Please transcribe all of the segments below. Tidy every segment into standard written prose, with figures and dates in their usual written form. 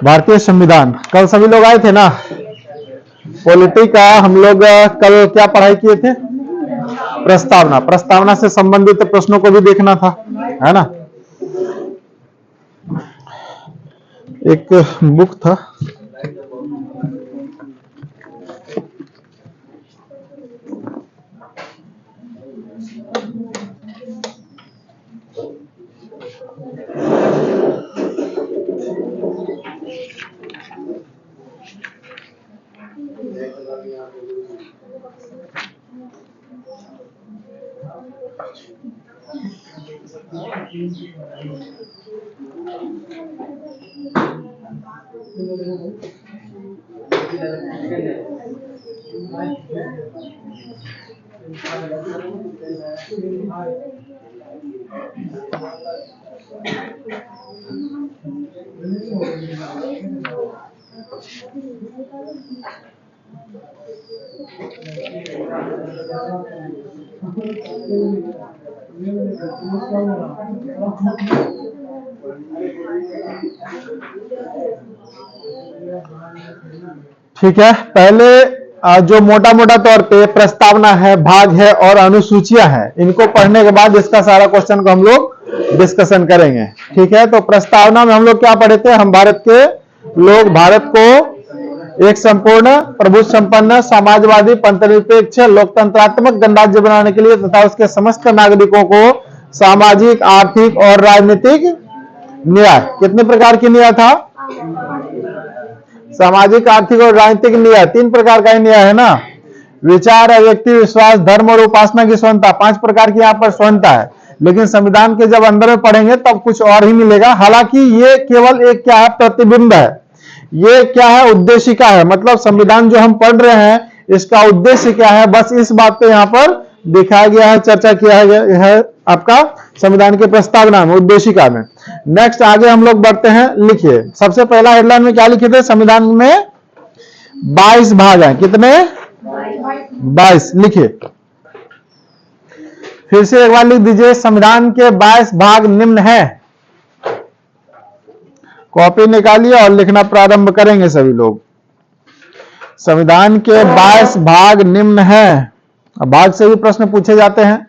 भारतीय संविधान। कल सभी लोग आए थे ना पॉलिटी का। हम लोग कल क्या पढ़ाई किए थे? प्रस्तावना। प्रस्तावना से संबंधित प्रश्नों को भी देखना था, है ना। एक बुक था, ठीक है। पहले जो मोटा मोटा तौर पे प्रस्तावना है, भाग है और अनुसूचियां हैं, इनको पढ़ने के बाद इसका सारा क्वेश्चन को हम लोग डिस्कशन करेंगे। ठीक है। तो प्रस्तावना में हम लोग क्या पढ़े थे? हम भारत के लोग भारत को एक संपूर्ण प्रभु संपन्न समाजवादी पंथनिरपेक्ष लोकतंत्रात्मक गणराज्य बनाने के लिए तथा उसके समस्त नागरिकों को सामाजिक, आर्थिक और राजनीतिक न्याय, कितने प्रकार की न्याय था? सामाजिक, आर्थिक और राजनीतिक न्याय, 3 प्रकार का न्याय है ना। विचार, व्यक्ति विश्वास, धर्म और उपासना की स्वतंत्रता, 5 प्रकार की यहाँ पर स्वतंत्रता है। लेकिन संविधान के जब अंदर में पढ़ेंगे तब कुछ और ही मिलेगा। हालांकि ये केवल एक क्या है? प्रतिबिंब है। ये क्या है? उद्देशिका है। मतलब संविधान जो हम पढ़ रहे हैं इसका उद्देश्य क्या है, बस इस बात पे यहाँ पर दिखाया गया है, चर्चा किया गया है आपका संविधान के प्रस्तावना में, उद्देशिका में। नेक्स्ट आगे हम लोग बढ़ते हैं। लिखिए, सबसे पहला हेडलाइन में क्या लिखे थे? संविधान में 22 भाग हैं। कितने? 22। लिखिए, फिर से एक बार लिख दीजिए, संविधान के 22 भाग निम्न है। कॉपी निकालिए और लिखना प्रारंभ करेंगे सभी लोग। संविधान के 22 भाग निम्न है। भाग से भी प्रश्न पूछे जाते हैं।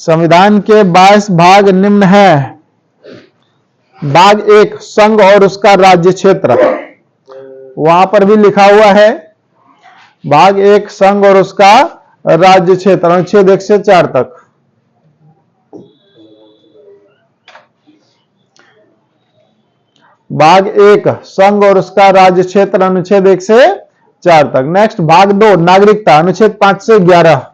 संविधान के 22 भाग निम्न है। भाग 1, संघ और उसका राज्य क्षेत्र, वहां पर भी लिखा हुआ है। भाग 1, संघ और उसका राज्य क्षेत्र, अनुच्छेद 1 से 4 तक। भाग 1, संघ और उसका राज्य क्षेत्र, अनुच्छेद 1 से 4 तक। नेक्स्ट भाग 2, नागरिकता, अनुच्छेद 5 से 11।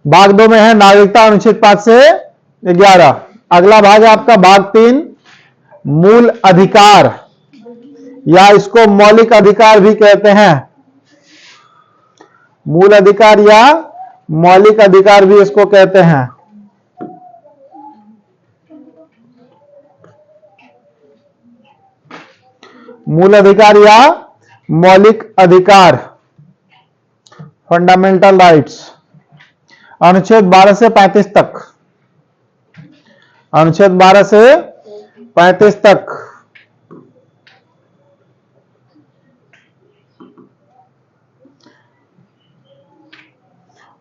भाग 2 में है नागरिकता, अनुच्छेद 5 से 11। अगला भाग है आपका भाग 3, मूल अधिकार, या इसको मौलिक अधिकार भी कहते हैं। मूल अधिकार या मौलिक अधिकार भी इसको कहते हैं। मूल अधिकार या मौलिक अधिकार, फंडामेंटल राइट्स, अनुच्छेद 12 से 35 तक। अनुच्छेद 12 से 35 तक।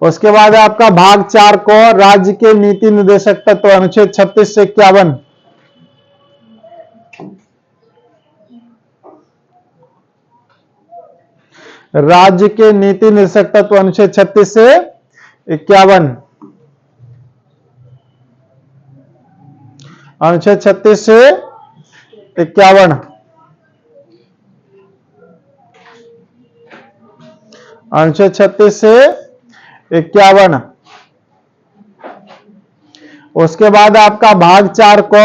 उसके बाद आपका भाग 4 को राज्य के नीति निर्देशक तत्व, अनुच्छेद 36 से 51। राज्य के नीति निर्देशक तत्व, अनुच्छेद 36 से 51। अनुच्छेद 36 से 51। अनुच्छेद 36 से 51। उसके बाद आपका भाग 4 को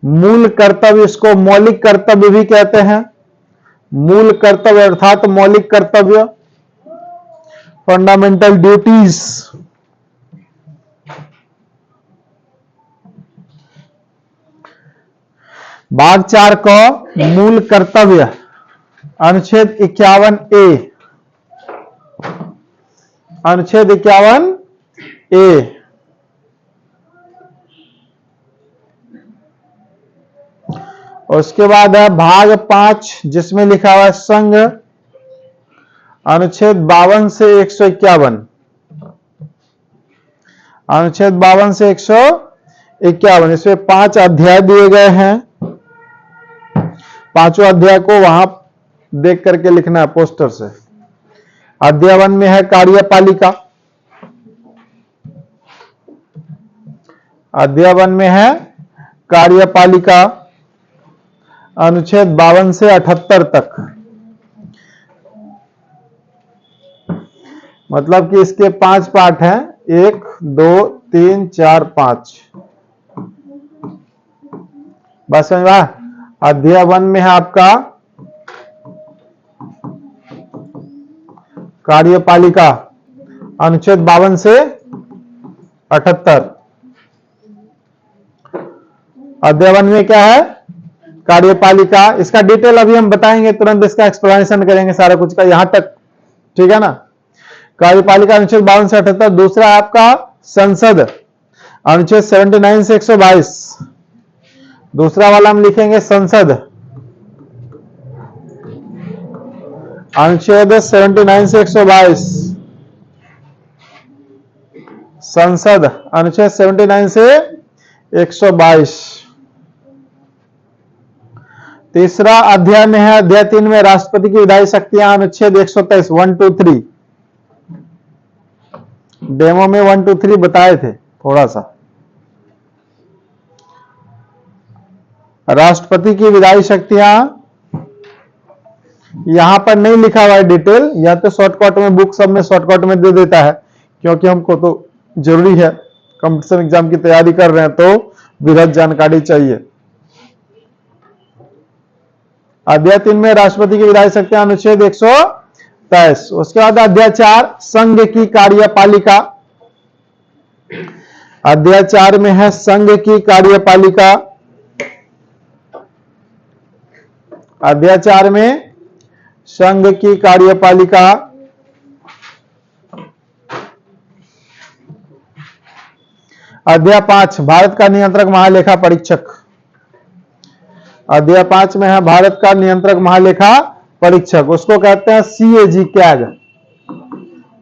मूल कर्तव्य, इसको मौलिक कर्तव्य भी कहते हैं। मूल कर्तव्य अर्थात मौलिक कर्तव्य, फंडामेंटल ड्यूटीज। भाग 4 को मूल कर्तव्य, अनुच्छेद 51A, अनुच्छेद 51A। उसके बाद है भाग 5 जिसमें लिखा हुआ है संघ, अनुच्छेद 52 से 151, अनुच्छेद 52 से 151। इसमें 5 अध्याय दिए गए हैं। पांचों अध्याय को वहां देख करके लिखना है पोस्टर से। अध्याय 1 में है कार्यपालिका, अध्याय 1 में है कार्यपालिका, अनुच्छेद 52 से 78 तक। मतलब कि इसके 5 पार्ट हैं, 1 2 3 4 5। बस समझ में। अध्याय 1 में है आपका कार्यपालिका, अनुच्छेद 52 से 78। अध्याय 1 में क्या है? कार्यपालिका। इसका डिटेल अभी हम बताएंगे, तुरंत इसका एक्सप्लेनेशन करेंगे सारा कुछ का यहां तक, ठीक है ना। कार्यपालिका अनुच्छेद 52 से 78। दूसरा है आपका संसद, अनुच्छेद 79 से 122। दूसरा वाला हम लिखेंगे संसद, अनुच्छेद 79 से 122। संसद अनुच्छेद 79 से 122। तीसरा अध्याय में है, अध्याय 3 में राष्ट्रपति की विधायी शक्तियां, अनुच्छेद 123 1 2 3। डेमो में 1 2 3 बताए थे थोड़ा सा। राष्ट्रपति की विधायी शक्तियां यहां पर नहीं लिखा हुआ है डिटेल, या तो शॉर्टकट में बुक सब में शॉर्टकट में दे देता है, क्योंकि हमको तो जरूरी है, कंपटीशन एग्जाम की तैयारी कर रहे हैं तो विशद जानकारी चाहिए। अध्याय 3 में राष्ट्रपति की विधायी शक्तियां, अनुच्छेद 123। उसके बाद अध्याय 4 संघ की कार्यपालिका। अध्याय 4 में है संघ की कार्यपालिका। अध्याय 4 में संघ की कार्यपालिका। अध्याय 5 भारत का नियंत्रक महालेखा परीक्षक। अध्याय 5 में है भारत का नियंत्रक महालेखा परीक्षक, उसको कहते हैं CAG, CAG,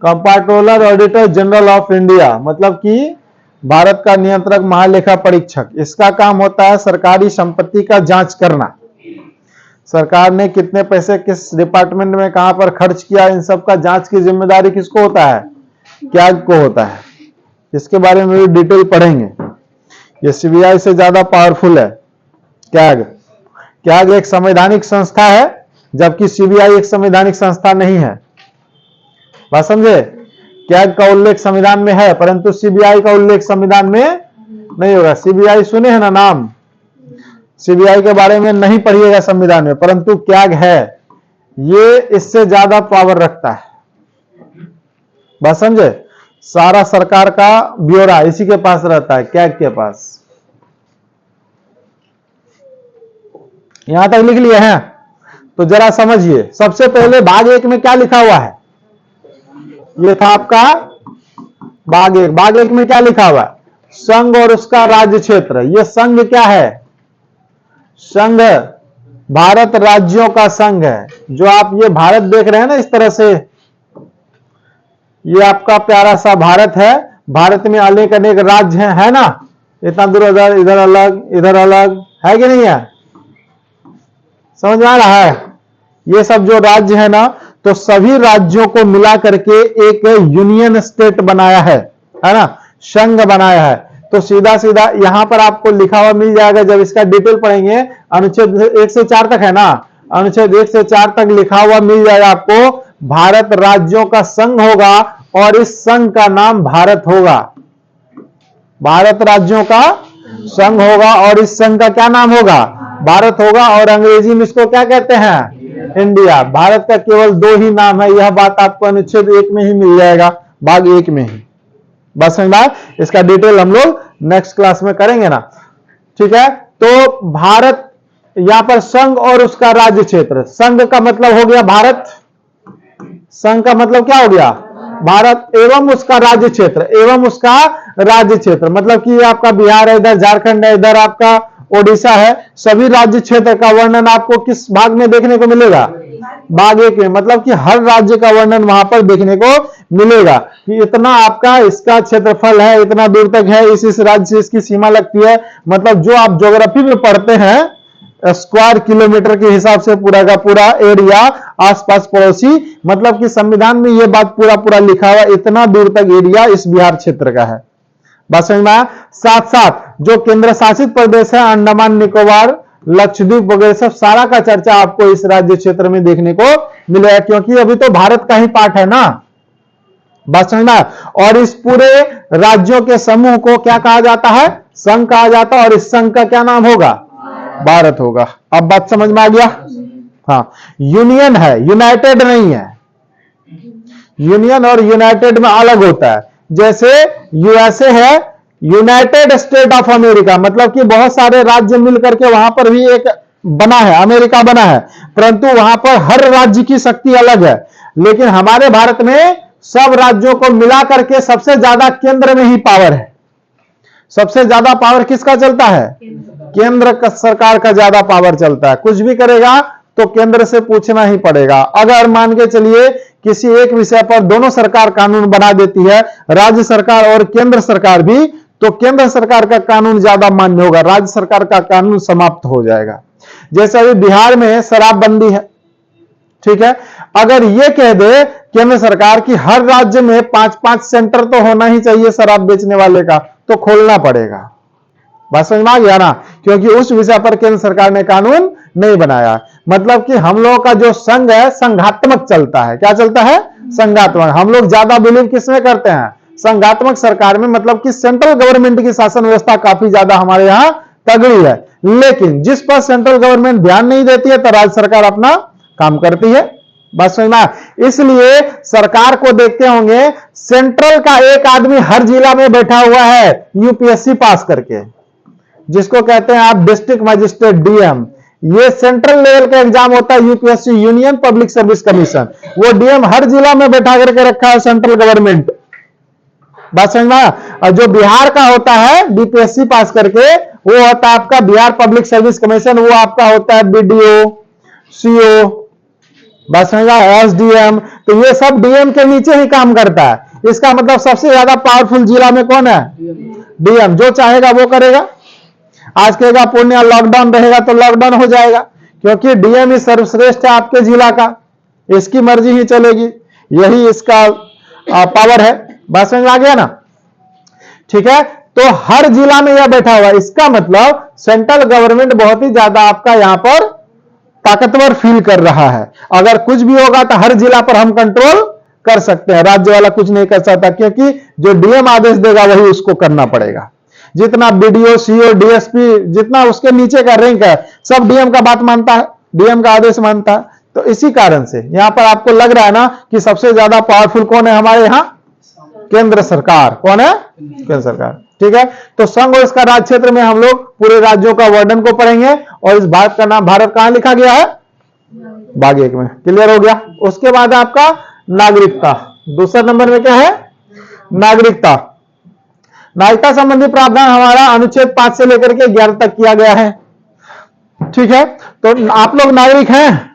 comptroller auditor general of India. मतलब कि भारत का नियंत्रक महालेखा परीक्षक, इसका काम होता है सरकारी संपत्ति का जांच करना। सरकार ने कितने पैसे किस डिपार्टमेंट में कहां पर खर्च किया, इन सब का जांच की जिम्मेदारी किसको होता है? कैग को होता है। इसके बारे में भी डिटेल पढ़ेंगे। ये CBI से ज्यादा पावरफुल है कैग। कैग एक संवैधानिक संस्था है, जबकि CBI एक संवैधानिक संस्था नहीं है। बात समझे? कैग का उल्लेख संविधान में है, परंतु CBI का उल्लेख संविधान में नहीं होगा। CBI सुने हैं ना नाम, CBI के बारे में नहीं पढ़िएगा संविधान में, परंतु कैग है, ये इससे ज्यादा पावर रखता है। बात समझे? सारा सरकार का ब्यौरा इसी के पास रहता है, कैग के पास। यहां तक लिख लिए हैं तो जरा समझिए। सबसे पहले भाग 1 में क्या लिखा हुआ है? ये था आपका भाग 1। भाग 1 में क्या लिखा हुआ है? संघ और उसका राज्य क्षेत्र। ये संघ क्या है? संघ भारत राज्यों का संघ है। जो आप ये भारत देख रहे हैं ना इस तरह से, ये आपका प्यारा सा भारत है। भारत में अनेक अनेक राज्य हैं, है ना। इतना दूर इधर अलग, इधर अलग, है कि नहीं है? समझ में आ रहा है? ये सब जो राज्य है ना, तो सभी राज्यों को मिला करके एक यूनियन स्टेट बनाया है ना, संघ बनाया है। तो सीधा सीधा यहां पर आपको लिखा हुआ मिल जाएगा, जब इसका डिटेल पढ़ेंगे। अनुच्छेद 1 से 4 तक है ना, अनुच्छेद 1 से 4 तक लिखा हुआ मिल जाएगा आपको। भारत राज्यों का संघ होगा और इस संघ का नाम भारत होगा। भारत राज्यों का संघ होगा और इस संघ का क्या नाम होगा? भारत होगा। और अंग्रेजी में इसको क्या कहते हैं? इंडिया। भारत का केवल 2 ही नाम है। यह बात आपको अनुच्छेद 1 में ही मिल जाएगा, भाग 1 में ही। बस समझ में? इसका डिटेल हम लोग नेक्स्ट क्लास में करेंगे ना, ठीक है। तो भारत यहां पर संघ और उसका राज्य क्षेत्र। संघ का मतलब हो गया भारत, संघ का मतलब क्या हो गया भारत, एवं उसका राज्य क्षेत्र, एवं उसका राज्य क्षेत्र मतलब कि आपका बिहार है, इधर झारखंड है, इधर आपका ओडिशा है। सभी राज्य क्षेत्र का वर्णन आपको किस भाग में देखने को मिलेगा, भाग 1 में। मतलब कि हर राज्य का वर्णन वहां पर देखने को मिलेगा कि इतना आपका इसका क्षेत्रफल है, इतना दूर तक है, इस राज्य से इसकी सीमा लगती है। मतलब जो आप ज्योग्राफी में पढ़ते हैं स्क्वायर किलोमीटर के हिसाब से पूरा का पूरा एरिया, आसपास पड़ोसी, मतलब कि संविधान में यह बात पूरा पूरा लिखा हुआ, इतना दूर तक एरिया इस बिहार क्षेत्र का है। बात समझ में आया। साथ साथ जो केंद्र शासित प्रदेश है अंडमान निकोबार लक्षद्वीप वगैरह सब सारा का चर्चा आपको इस राज्य क्षेत्र में देखने को मिलेगा, क्योंकि अभी तो भारत का ही पार्ट है ना। बात समझ में आया। और इस पूरे राज्यों के समूह को क्या कहा जाता है, संघ कहा जाता है, और इस संघ का क्या नाम होगा, भारत होगा। अब बात समझ में आ गया। हाँ, यूनियन है, यूनाइटेड नहीं है। यूनियन और यूनाइटेड में अलग होता है। जैसे यूएसए है, यूनाइटेड स्टेट ऑफ अमेरिका, मतलब कि बहुत सारे राज्य मिलकर के वहां पर भी एक बना है, अमेरिका बना है, परंतु वहां पर हर राज्य की शक्ति अलग है। लेकिन हमारे भारत में सब राज्यों को मिला करके सबसे ज्यादा केंद्र में ही पावर है। सबसे ज्यादा पावर किसका चलता है, केंद्र सरकार का ज्यादा पावर चलता है। कुछ भी करेगा तो केंद्र से पूछना ही पड़ेगा। अगर मान के चलिए किसी एक विषय पर दोनों सरकार कानून बना देती है, राज्य सरकार और केंद्र सरकार भी, तो केंद्र सरकार का कानून ज्यादा मान्य होगा, राज्य सरकार का कानून समाप्त हो जाएगा। जैसे अभी बिहार में शराबबंदी है, ठीक है, अगर यह कह दे केंद्र सरकार की हर राज्य में 5-5 सेंटर तो होना ही चाहिए शराब बेचने वाले का, तो खोलना पड़ेगा। बात समझ में आ गया ना, क्योंकि उस विषय पर केंद्र सरकार ने कानून नहीं बनाया। मतलब कि हम लोगों का जो संघ है संघात्मक चलता है। क्या चलता है, संघात्मक। हम लोग ज्यादा बिलीव किसमें करते हैं, संघात्मक सरकार में। मतलब कि सेंट्रल गवर्नमेंट की शासन व्यवस्था काफी ज्यादा हमारे यहां तगड़ी है, लेकिन जिस पर सेंट्रल गवर्नमेंट ध्यान नहीं देती है तो राज्य सरकार अपना काम करती है। बात समझना। इसलिए सरकार को देखते होंगे सेंट्रल का एक आदमी हर जिला में बैठा हुआ है यूपीएससी पास करके, जिसको कहते हैं आप डिस्ट्रिक्ट मजिस्ट्रेट डीएम। ये सेंट्रल लेवल का एग्जाम होता है UPSC, union public service commission. वो डीएम हर जिला में बैठा करके रखा है सेंट्रल गवर्नमेंट। बात समझ में। और जो बिहार का होता है बीपीएससी पास करके, वो होता है आपका बिहार पब्लिक सर्विस कमीशन। वो आपका होता है बीडीओ, सीओ, बात समझ में, एसडीएम। तो ये सब डीएम के नीचे ही काम करता है। इसका मतलब सबसे ज्यादा पावरफुल जिला में कौन है, डीएम। जो चाहेगा वो करेगा। आज कहेगा पूर्णिया लॉकडाउन रहेगा तो लॉकडाउन हो जाएगा, क्योंकि डीएम ही सर्वश्रेष्ठ है आपके जिला का, इसकी मर्जी ही चलेगी। यही इसका पावर है। बात समझ में आ गया ना, ठीक है। तो हर जिला में यह बैठा हुआ, इसका मतलब सेंट्रल गवर्नमेंट बहुत ही ज्यादा आपका यहां पर ताकतवर फील कर रहा है। अगर कुछ भी होगा तो हर जिला पर हम कंट्रोल कर सकते हैं, राज्य वाला कुछ नहीं कर सकता, क्योंकि जो डीएम आदेश देगा वही उसको करना पड़ेगा। जितना बीडीओ, सीओ, डीएसपी, जितना उसके नीचे का रैंक है, सब डीएम का बात मानता है, डीएम का आदेश मानता है। तो इसी कारण से यहां पर आपको लग रहा है ना कि सबसे ज्यादा पावरफुल कौन है हमारे यहां, केंद्र सरकार। कौन है, केंद्र सरकार, ठीक है। तो संघ और इसका राज्य क्षेत्र में हम लोग पूरे राज्यों का वर्णन को पढ़ेंगे, और इस भारत का नाम भारत कहां लिखा गया है, भाग 1 में। क्लियर हो गया। उसके बाद आपका नागरिकता। दूसरा नंबर में क्या है, नागरिकता। नागरिकता संबंधी प्रावधान हमारा अनुच्छेद 5 से लेकर के 11 तक किया गया है, ठीक है। तो आप लोग नागरिक हैं,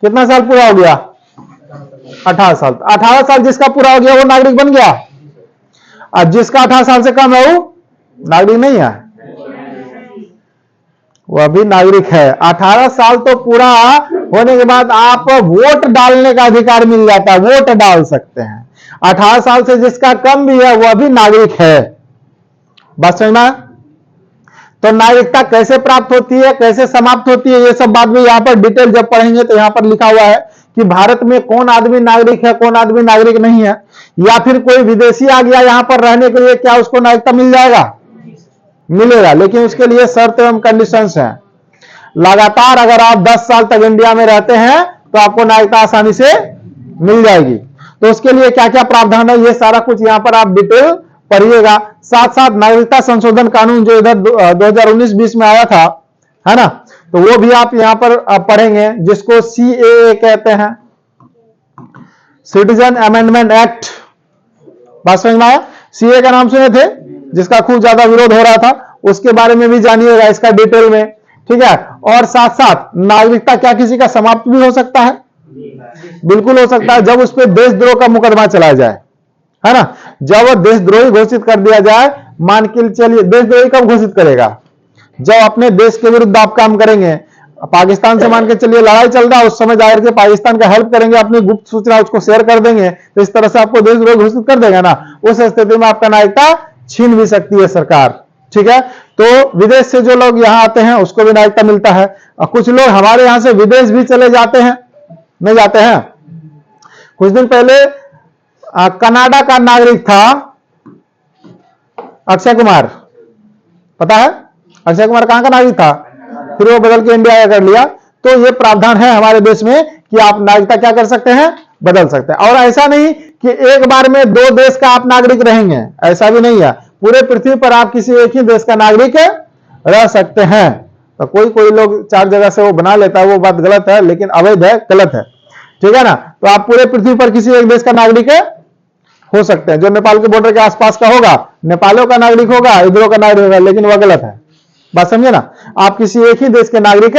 कितना साल पूरा हो गया, 18 साल। 18 साल जिसका पूरा हो गया वो नागरिक बन गया, और जिसका 18 साल से कम है वो नागरिक नहीं है, वो अभी नागरिक है। 18 साल तो पूरा होने के बाद आप वोट डालने का अधिकार मिल जाता है, वोट डाल सकते हैं। 18 साल से जिसका कम भी है वो अभी नागरिक है। बात समझना। तो नागरिकता कैसे प्राप्त होती है, कैसे समाप्त होती है, ये सब बात भी यहां पर डिटेल जब पढ़ेंगे तो यहां पर लिखा हुआ है कि भारत में कौन आदमी नागरिक है, कौन आदमी नागरिक नहीं है। या फिर कोई विदेशी आ गया यहां पर रहने के लिए, क्या उसको नागरिकता मिल जाएगा, मिलेगा, लेकिन उसके लिए शर्त एवं कंडीशंस हैं। लगातार अगर आप 10 साल तक इंडिया में रहते हैं तो आपको नागरिकता आसानी से मिल जाएगी। तो उसके लिए क्या क्या प्रावधान है, ये सारा कुछ यहां पर आप डिटेल पढ़िएगा। साथ साथ नागरिकता संशोधन कानून जो इधर 2019-20 में आया था, है ना, तो वो भी आप यहां पर पढ़ेंगे, जिसको CAA कहते हैं, सिटीजन अमेंडमेंट एक्ट। बात समझ में आया? CAA का नाम सुने थे, जिसका खूब ज्यादा विरोध हो रहा था, उसके बारे में भी जानिएगा इसका डिटेल में, ठीक है। और साथ साथ नागरिकता क्या किसी का समाप्त भी हो सकता है? बिल्कुल हो सकता है, जब उस पर देशद्रोह का मुकदमा चलाया जाए, है ना। जब वो देशद्रोही घोषित कर दिया जाए, मान के चलिए देशद्रोही कब घोषित करेगा? जब अपने देश के विरुद्ध आप काम करेंगे, पाकिस्तान से मान के चलिए लड़ाई चल रहा है, उस समय जाकर के पाकिस्तान का हेल्प करेंगे, अपनी गुप्त सूचना उसको शेयर कर देंगे, तो इस तरह से आपको देशद्रोही घोषित कर देगा ना। उस स्थिति में आपका नागरिकता छीन भी सकती है सरकार, ठीक है। तो विदेश से जो लोग यहां आते हैं उसको भी नागरिकता मिलता है, और कुछ लोग हमारे यहां से विदेश भी चले जाते हैं, नहीं जाते हैं। कुछ दिन पहले कनाडा का नागरिक था अक्षय कुमार, पता है अक्षय कुमार कहां का नागरिक था, फिर वो बदल के इंडिया कर लिया। तो ये प्रावधान है हमारे देश में कि आप नागरिकता क्या कर सकते हैं, बदल सकते हैं। और ऐसा नहीं कि एक बार में 2 देश का आप नागरिक रहेंगे, ऐसा भी नहीं है। पूरे पृथ्वी पर आप किसी एक ही देश का नागरिक रह सकते हैं। तो कोई लोग 4 जगह से वो बना लेता है, वो बात गलत है, लेकिन अवैध है, गलत है, ठीक है ना। तो आप पूरे पृथ्वी पर किसी एक देश का नागरिक हो सकते हैं। जो नेपाल के बॉर्डर के आसपास का होगा, नेपालों का नागरिक होगा, इधरों का नागरिक होगा, लेकिन वह गलत है। बात समझे ना। आप किसी एक ही देश के नागरिक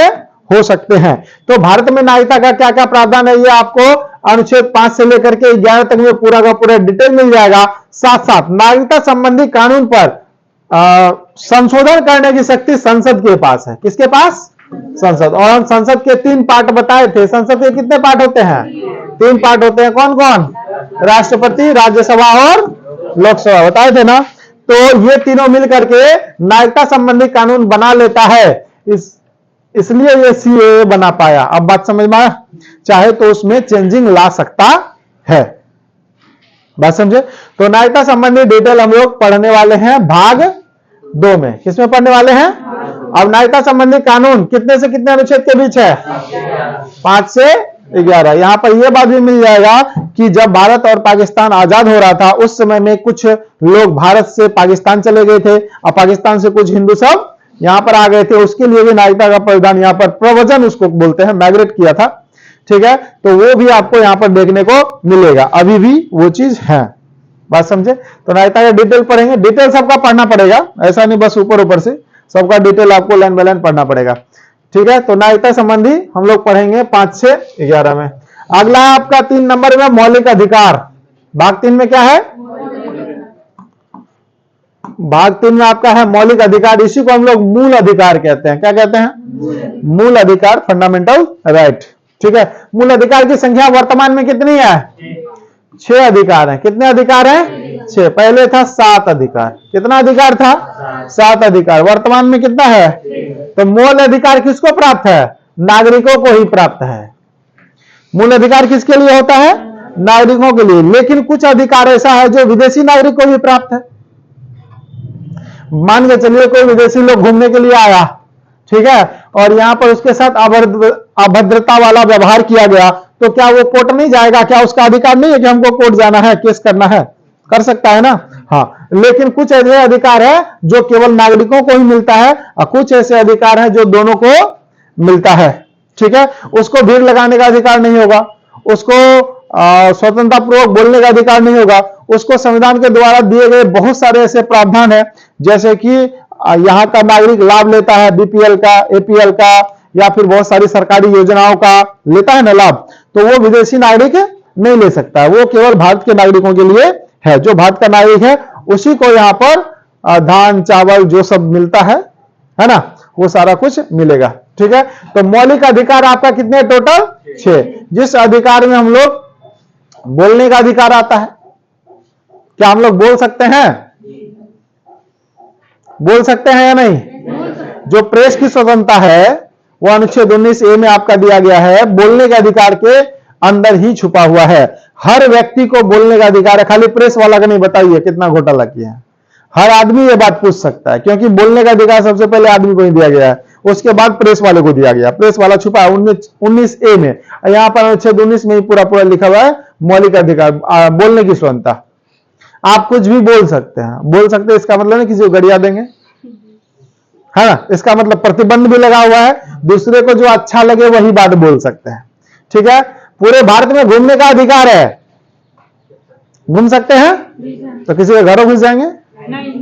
हो सकते हैं। तो भारत में नागरिकता का क्या क्या प्रावधान है, ये आपको अनुच्छेद 5 से लेकर के 11 तक में पूरा का पूरा डिटेल मिल जाएगा। साथ साथ नागरिकता संबंधी कानून पर संशोधन करने की शक्ति संसद के पास है। किसके पास? संसद। और हम संसद के 3 पार्ट बताए थे। संसद के कितने पार्ट होते हैं? 3 पार्ट होते हैं। कौन कौन? राष्ट्रपति, राज्यसभा और लोकसभा, बताए थे ना। तो ये तीनों मिलकर के नागरिकता संबंधी कानून बना लेता है, इसलिए ये CAA बना पाया। अब बात समझ में आया? चाहे तो उसमें चेंजिंग ला सकता है। बात समझे? तो नागरिकता संबंधी डिटेल हम लोग पढ़ने वाले हैं भाग 2 में। किसमें पढ़ने वाले हैं? अब नागरिकता संबंधी कानून कितने से कितने अनुच्छेद के बीच है? 5 से 11। यहां पर यह बात भी मिल जाएगा कि जब भारत और पाकिस्तान आजाद हो रहा था, उस समय में कुछ लोग भारत से पाकिस्तान चले गए थे, और पाकिस्तान से कुछ हिंदू सब यहां पर आ गए थे। उसके लिए भी नागरिकता का प्रावधान यहां पर प्रवचन उसको बोलते हैं, माइग्रेट किया था, ठीक है। तो वो भी आपको यहां पर देखने को मिलेगा, अभी भी वो चीज है। बात समझे? तो नागरिकता का डिटेल पढ़ेंगे। डिटेल सबका पढ़ना पड़ेगा, ऐसा नहीं बस ऊपर ऊपर से, सबका डिटेल आपको लाइन बाय लाइन पढ़ना पड़ेगा, ठीक है। तो नागरिकता संबंधी हम लोग पढ़ेंगे 5 से 11 में। अगला है आपका 3 नंबर में मौलिक अधिकार। भाग 3 में क्या है? भाग 3 में आपका है मौलिक अधिकार। इसी को हम लोग मूल अधिकार कहते हैं। क्या कहते हैं? मूल अधिकार, फंडामेंटल राइट, ठीक है। मूल अधिकार की संख्या वर्तमान में कितनी है? 6 अधिकार है। कितने अधिकार हैं? 6। पहले था 7 अधिकार। कितना अधिकार था? 7 अधिकार। वर्तमान में कितना है? तो मूल अधिकार किसको प्राप्त है? नागरिकों को ही प्राप्त है। मूल अधिकार किसके लिए होता है? नागरिकों के लिए। लेकिन कुछ अधिकार ऐसा है जो विदेशी नागरिक को भी प्राप्त है। मान के चलिए कोई विदेशी लोग घूमने के लिए आया, ठीक है, और यहां पर उसके साथ अभद्रता वाला व्यवहार किया गया, तो क्या वो कोर्ट नहीं जाएगा? क्या उसका अधिकार नहीं है कि हमको कोर्ट जाना है, केस करना है? कर सकता है ना। हाँ, लेकिन कुछ ऐसे अधिकार है जो केवल नागरिकों को ही मिलता है, और कुछ ऐसे अधिकार है जो दोनों को मिलता है, ठीक है। उसको भीड़ लगाने का अधिकार नहीं होगा, उसको स्वतंत्रता पूर्वक बोलने का अधिकार नहीं होगा, उसको संविधान के द्वारा दिए गए बहुत सारे ऐसे प्रावधान है, जैसे कि यहां का नागरिक लाभ लेता है BPL का, APL का, या फिर बहुत सारी सरकारी योजनाओं का लेता है ना लाभ, तो वो विदेशी नागरिक नहीं ले सकता है। वो केवल भारत के नागरिकों के लिए है। जो भारत का नागरिक है उसी को यहां पर धान चावल जो सब मिलता है ना, वो सारा कुछ मिलेगा, ठीक है। तो मौलिक अधिकार आपका कितने? टोटल 6। जिस अधिकार में हम लोग बोलने का अधिकार आता है। क्या हम लोग बोल सकते हैं? बोल सकते हैं या नहीं? जो प्रेस की स्वतंत्रता है वो अनुच्छेद 19A में आपका दिया गया है, बोलने के अधिकार के अंदर ही छुपा हुआ है। हर व्यक्ति को बोलने का अधिकार है, खाली प्रेस वाला का नहीं। बताइए कितना घोटाला किया है। हर आदमी ये बात पूछ सकता है, क्योंकि बोलने का अधिकार सबसे पहले आदमी को ही दिया गया है, उसके बाद प्रेस वाले को दिया गया। प्रेस वाला छुपा है 19A में, यहां पर अनुच्छेद 19 में ही पूरा पूरा लिखा हुआ है मौलिक अधिकार, बोलने की स्वतंत्रता। आप कुछ भी बोल सकते हैं। बोल सकते हैं इसका मतलब नहीं किसी को गरिया देंगे, है ना। इसका मतलब प्रतिबंध भी लगा हुआ है। दूसरे को जो अच्छा लगे वही बात बोल सकते हैं। ठीक है, पूरे भारत में घूमने का अधिकार है, घूम सकते हैं, तो किसी के घरों घुस जाएंगे नहीं।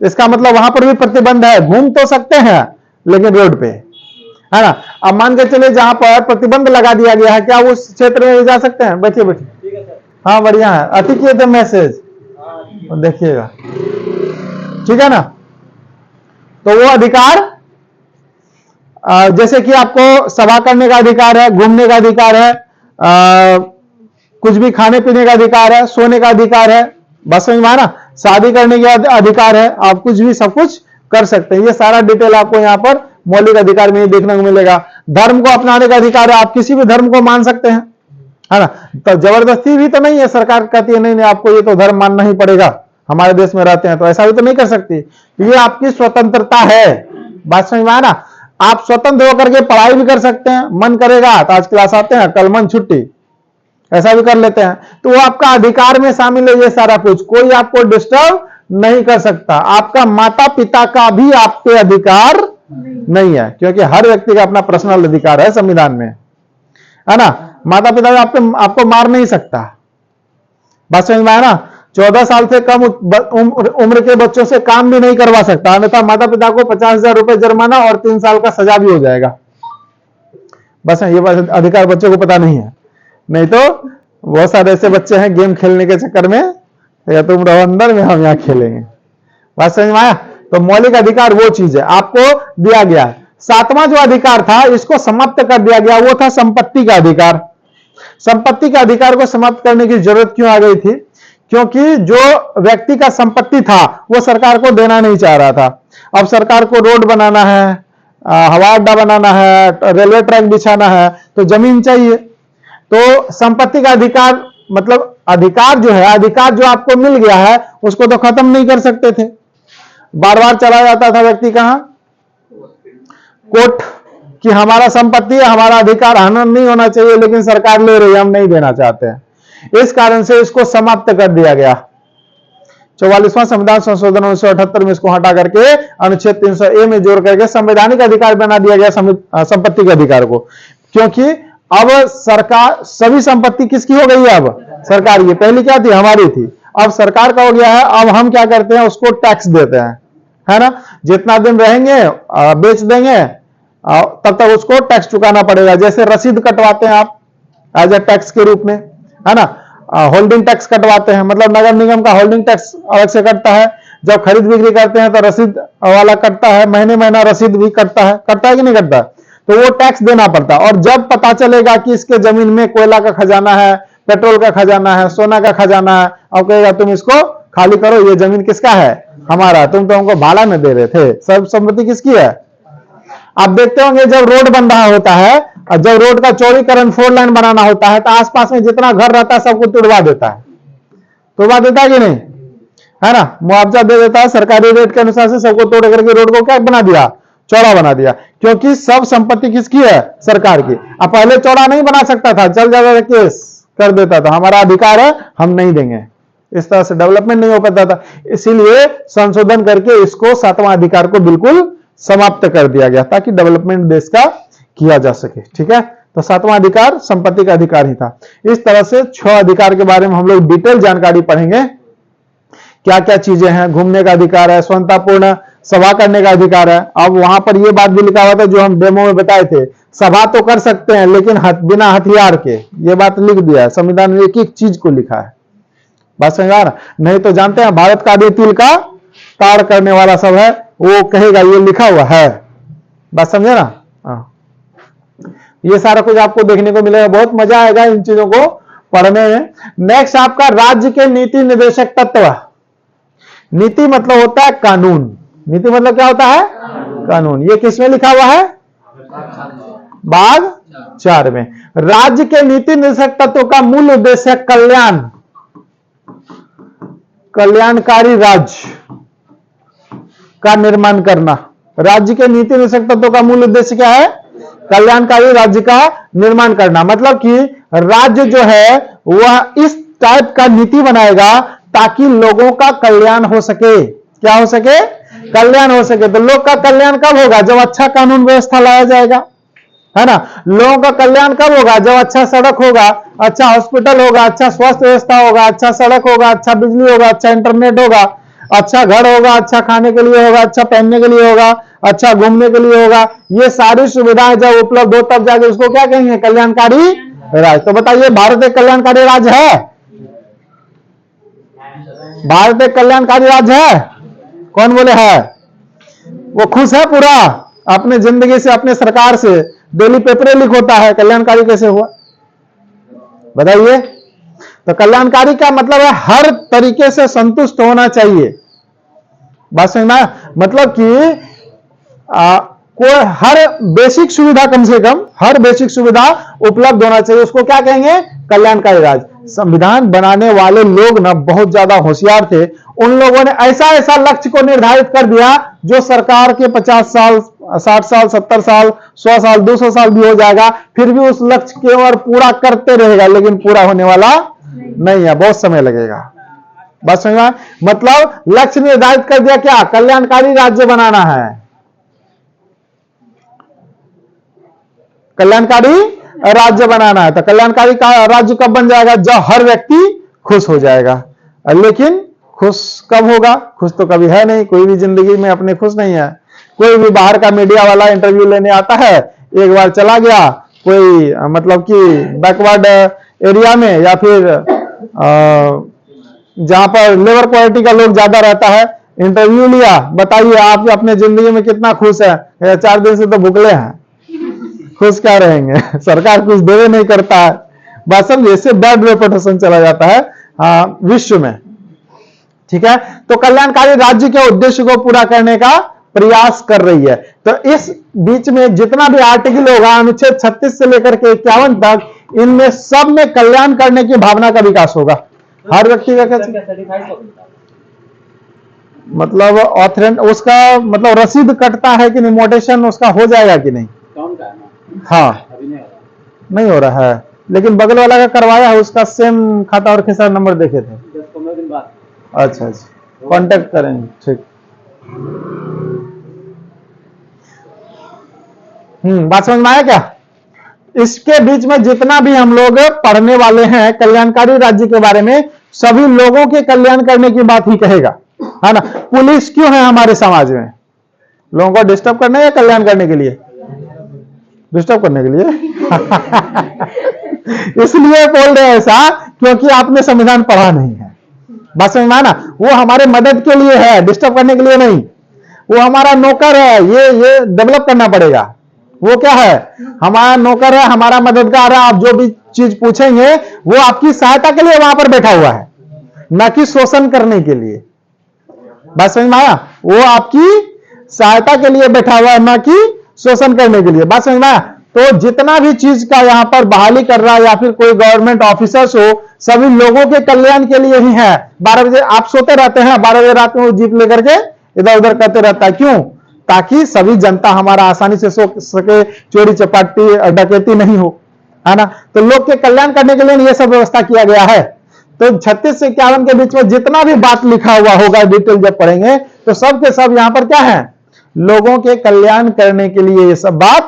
इसका मतलब वहां पर भी प्रतिबंध है, घूम तो सकते हैं लेकिन रोड पे, है ना। अब मान के चलिए जहां पर प्रतिबंध लगा दिया गया है, क्या उस क्षेत्र में जा सकते हैं? बैठिए बैठिए, हाँ बढ़िया है, अति किए थे मैसेज, देखिएगा, ठीक है ना। तो वो अधिकार, जैसे कि आपको सभा करने का अधिकार है, घूमने का अधिकार है, कुछ भी खाने पीने का अधिकार है, सोने का अधिकार है, बस समझ में आया ना, शादी करने का अधिकार है, आप कुछ भी सब कुछ कर सकते हैं। ये सारा डिटेल आपको यहाँ पर मौलिक अधिकार में ही देखने को मिलेगा। धर्म को अपनाने का अधिकार है, आप किसी भी धर्म को मान सकते हैं, है ना। तो जबरदस्ती भी तो नहीं है, सरकार कहती है नहीं नहीं आपको ये तो धर्म मानना ही पड़ेगा, हमारे देश में रहते हैं तो ऐसा भी तो नहीं कर सकती। ये आपकी स्वतंत्रता है, बात समझ में आया ना। आप स्वतंत्र होकर के पढ़ाई भी कर सकते हैं, मन करेगा तो आज क्लास आते हैं, कल मन छुट्टी, ऐसा भी कर लेते हैं, तो वो आपका अधिकार में शामिल है। ये सारा कुछ कोई आपको डिस्टर्ब नहीं कर सकता। आपका माता पिता का भी आप पे अधिकार नहीं है, क्योंकि हर व्यक्ति का अपना पर्सनल अधिकार है संविधान में, है ना। माता पिता आपको मार नहीं सकता, बात समझ में आया ना। 14 साल से कम उम्र के बच्चों से काम भी नहीं करवा सकता, अन्यथा माता पिता को 50,000 रुपए जुर्माना और 3 साल का सजा भी हो जाएगा। बस ये अधिकार बच्चों को पता नहीं है, नहीं तो बहुत सारे ऐसे बच्चे हैं गेम खेलने के चक्कर में, या तुम रहो अंदर में हम यहां खेलेंगे, बात समझ में आया। तो मौलिक अधिकार वो चीज है आपको दिया गया है। 7वां जो अधिकार था इसको समाप्त कर दिया गया, वो था संपत्ति का अधिकार। संपत्ति के अधिकार को समाप्त करने की जरूरत क्यों आ गई थी? क्योंकि जो व्यक्ति का संपत्ति था वो सरकार को देना नहीं चाह रहा था। अब सरकार को रोड बनाना है, हवाई अड्डा बनाना है, रेलवे ट्रैक बिछाना है, तो जमीन चाहिए। तो संपत्ति का अधिकार मतलब अधिकार जो है, अधिकार जो आपको मिल गया है उसको तो खत्म नहीं कर सकते थे। बार बार चला जाता था व्यक्ति कहां? कोर्ट, कि हमारा संपत्ति है, हमारा अधिकार हनन नहीं होना चाहिए, लेकिन सरकार ले रही है, हम नहीं देना चाहते हैं। इस कारण से इसको समाप्त कर दिया गया। 44वां संविधान संशोधन 1978 में इसको हटा करके अनुच्छेद 300A में जोड़ करके संवैधानिक अधिकार बना दिया गया संपत्ति के अधिकार को। क्योंकि अब सरकार, सभी संपत्ति किसकी हो गई है? अब सरकार की। पहले क्या थी? हमारी थी, अब सरकार का हो गया है। अब हम क्या करते हैं? उसको टैक्स देते हैं, है ना। जितना दिन रहेंगे बेच देंगे तब तक उसको टैक्स चुकाना पड़ेगा। जैसे रसीद कटवाते हैं आप एज ए टैक्स के रूप में, है ना। होल्डिंग टैक्स कटवाते हैं, मतलब नगर निगम का होल्डिंग टैक्स अलग से कटता है। जब खरीद बिक्री करते हैं तो रसीद वाला कटता है, महीने महीना रसीद भी कटता है कि नहीं कटता? तो वो टैक्स देना पड़ता है। और जब पता चलेगा कि इसके जमीन में कोयला का खजाना है, पेट्रोल का खजाना है, सोना का खजाना है, और कहेगा तुम इसको खाली करो, ये जमीन किसका है? हमारा, तुम तो हमको भाड़ा में दे रहे थे, सब संपत्ति किसकी है? आप देखते होंगे जब रोड बन रहा होता है और जब रोड का चौड़ीकरण 4 लाइन बनाना होता है तो आसपास में जितना घर रहता है सबको तुड़वा देता है, तुड़वा देता है कि नहीं, है ना। मुआवजा दे देता है, सरकारी रेट के अनुसार से सबको तोड़ करके रोड को क्या बना दिया? चौड़ा बना दिया। क्योंकि सब संपत्ति किसकी है? सरकार की। अब पहले चौड़ा नहीं बना सकता था, चल जाता था, केस कर देता था, हमारा अधिकार है, हम नहीं देंगे। इस तरह से डेवलपमेंट नहीं हो पाता था, इसीलिए संशोधन करके इसको 7वां अधिकार को बिल्कुल समाप्त कर दिया गया ताकि डेवलपमेंट देश का किया जा सके। ठीक है, तो 7वां अधिकार संपत्ति का अधिकार ही था। इस तरह से 6 अधिकार के बारे में हम लोग डिटेल जानकारी पढ़ेंगे, क्या क्या चीजें हैं। घूमने का अधिकार है, स्वतंत्रपूर्ण सभा करने का अधिकार है। अब वहां पर यह बात भी लिखा हुआ था जो हम डेमो में बताए थे, सभा तो कर सकते हैं लेकिन बिना हथियार के, ये बात लिख दिया है संविधान में, एक एक चीज को लिखा है, बात समझ आ रहा? नहीं तो जानते हैं भारत का तिल का ताड़ करने वाला सब है, वो कहेगा ये लिखा हुआ है, बात समझे ना। ये सारा कुछ आपको देखने को मिलेगा, बहुत मजा आएगा इन चीजों को पढ़ने में। नेक्स्ट आपका राज्य के नीति निर्देशक तत्व। नीति मतलब होता है कानून, नीति मतलब क्या होता है? कानून। ये किसमें लिखा हुआ है? भाग 4 में। राज्य के नीति निर्देशक तत्व का मूल उद्देश्य कल्याणकारी राज्य का निर्माण करना। राज्य के नीति निर्देशक तत्वों का मूल उद्देश्य क्या है? कल्याणकारी राज्य का निर्माण करना। मतलब कि राज्य जो है वह इस टाइप का नीति बनाएगा ताकि लोगों का कल्याण हो सके। क्या हो सके? कल्याण हो सके। तो लोग का कल्याण कब होगा? जब अच्छा कानून व्यवस्था लाया जाएगा, है ना। लोगों का कल्याण कब होगा? जब अच्छा सड़क होगा, अच्छा हॉस्पिटल होगा, अच्छा स्वास्थ्य व्यवस्था होगा, अच्छा सड़क होगा, अच्छा बिजली होगा, अच्छा इंटरनेट होगा, अच्छा घर होगा, अच्छा खाने के लिए होगा, अच्छा पहनने के लिए होगा, अच्छा घूमने के लिए होगा। ये सारी सुविधाएं जब उपलब्ध हो तब जाके उसको क्या कहेंगे? कल्याणकारी राज। तो बताइए, भारत एक कल्याणकारी राज्य है? भारत एक कल्याणकारी राज्य है? कौन बोले है? वो खुश है पूरा अपने जिंदगी से, अपने सरकार से? डेली पेपर लीक होता है, कल्याणकारी कैसे हुआ? बताइए। तो कल्याणकारी का मतलब है हर तरीके से संतुष्ट होना चाहिए। बात समझना? मतलब कि कोई हर बेसिक सुविधा, कम से कम हर बेसिक सुविधा उपलब्ध होना चाहिए, उसको क्या कहेंगे? कल्याणकारी राज्य। संविधान बनाने वाले लोग ना बहुत ज्यादा होशियार थे। उन लोगों ने ऐसा ऐसा लक्ष्य को निर्धारित कर दिया जो सरकार के 50 साल, 60 साल, 70 साल, 100 साल, 200 साल भी हो जाएगा, फिर भी उस लक्ष्य के ओर पूरा करते रहेगा, लेकिन पूरा होने वाला नहीं है, बहुत समय लगेगा। बस समझ में? मतलब लक्ष्य निर्धारित कर दिया, क्या? कल्याणकारी राज्य बनाना है। कल्याणकारी राज्य बनाना है। तो कल्याणकारी का राज्य कब बन जाएगा? जब हर व्यक्ति खुश हो जाएगा। लेकिन खुश कब होगा? खुश तो कभी है नहीं, कोई भी जिंदगी में अपने खुश नहीं है। कोई भी बाहर का मीडिया वाला इंटरव्यू लेने आता है, एक बार चला गया कोई मतलब कि बैकवर्ड एरिया में, या फिर जहां पर लेबर क्वालिटी का लोग ज्यादा रहता है, इंटरव्यू लिया, बताइए आप अपने जिंदगी में कितना खुश है? 4 दिन से तो भुखले हैं, खुश क्या रहेंगे? सरकार कुछ देवे नहीं करता है, बस ऐसे बैड रेपुटेशन चला जाता है विश्व में। ठीक है, तो कल्याणकारी राज्य के उद्देश्य को पूरा करने का प्रयास कर रही है। तो इस बीच में जितना भी आर्टिकल होगा, अनुच्छेद 36 से लेकर के 51 तक, इनमें सब में कल्याण करने की भावना का विकास होगा। हर व्यक्ति का मतलब ऑथरेंट उसका मतलब रसीद कटता है कि नहीं, मोटेशन उसका हो जाएगा कि नहीं? हाँ, नहीं हो रहा है, लेकिन बगल वाला का करवाया है, उसका सेम खाता और खेसार नंबर देखे थे। 10-15 दिन बाद। अच्छा अच्छा, कांटेक्ट करेंगे। ठीक। बात समझ में आया क्या? इसके बीच में जितना भी हम लोग पढ़ने वाले हैं कल्याणकारी राज्य के बारे में, सभी लोगों के कल्याण करने की बात ही कहेगा, है ना। पुलिस क्यों है हमारे समाज में? लोगों को डिस्टर्ब करने या कल्याण करने के लिए? डिस्टर्ब करने के लिए। इसलिए बोल रहे हैं ऐसा क्योंकि आपने संविधान पढ़ा नहीं है। बात समझ में आना? वो हमारे मदद के लिए है, डिस्टर्ब करने के लिए नहीं। वो हमारा नौकर है, ये डेवलप करना पड़ेगा। वो क्या है? हमारा नौकर है, हमारा मददगार है। आप जो भी चीज पूछेंगे वो आपकी सहायता के लिए वहां पर बैठा हुआ है, ना कि शोषण करने के लिए। बात समझ में आया? वो आपकी सहायता के लिए बैठा हुआ है, ना कि शोषण करने के लिए। बात समझ में आया? तो जितना भी चीज का यहां पर बहाली कर रहा है या फिर कोई गवर्नमेंट ऑफिसर्स हो, सभी लोगों के कल्याण के लिए ही है। 12 बजे आप सोते रहते हैं, 12 बजे रात में वो जीप लेकर के इधर उधर करते रहता है। क्यों? ताकि सभी जनता हमारा आसानी से सो सके, चोरी चपाटी डकैती नहीं हो, है ना। तो लोग के कल्याण करने के लिए यह सब व्यवस्था किया गया है। तो 36 से 51 के बीच में जितना भी बात लिखा हुआ होगा, डिटेल जब पढ़ेंगे तो सब के सब यहां पर क्या है? लोगों के कल्याण करने के लिए ये सब बात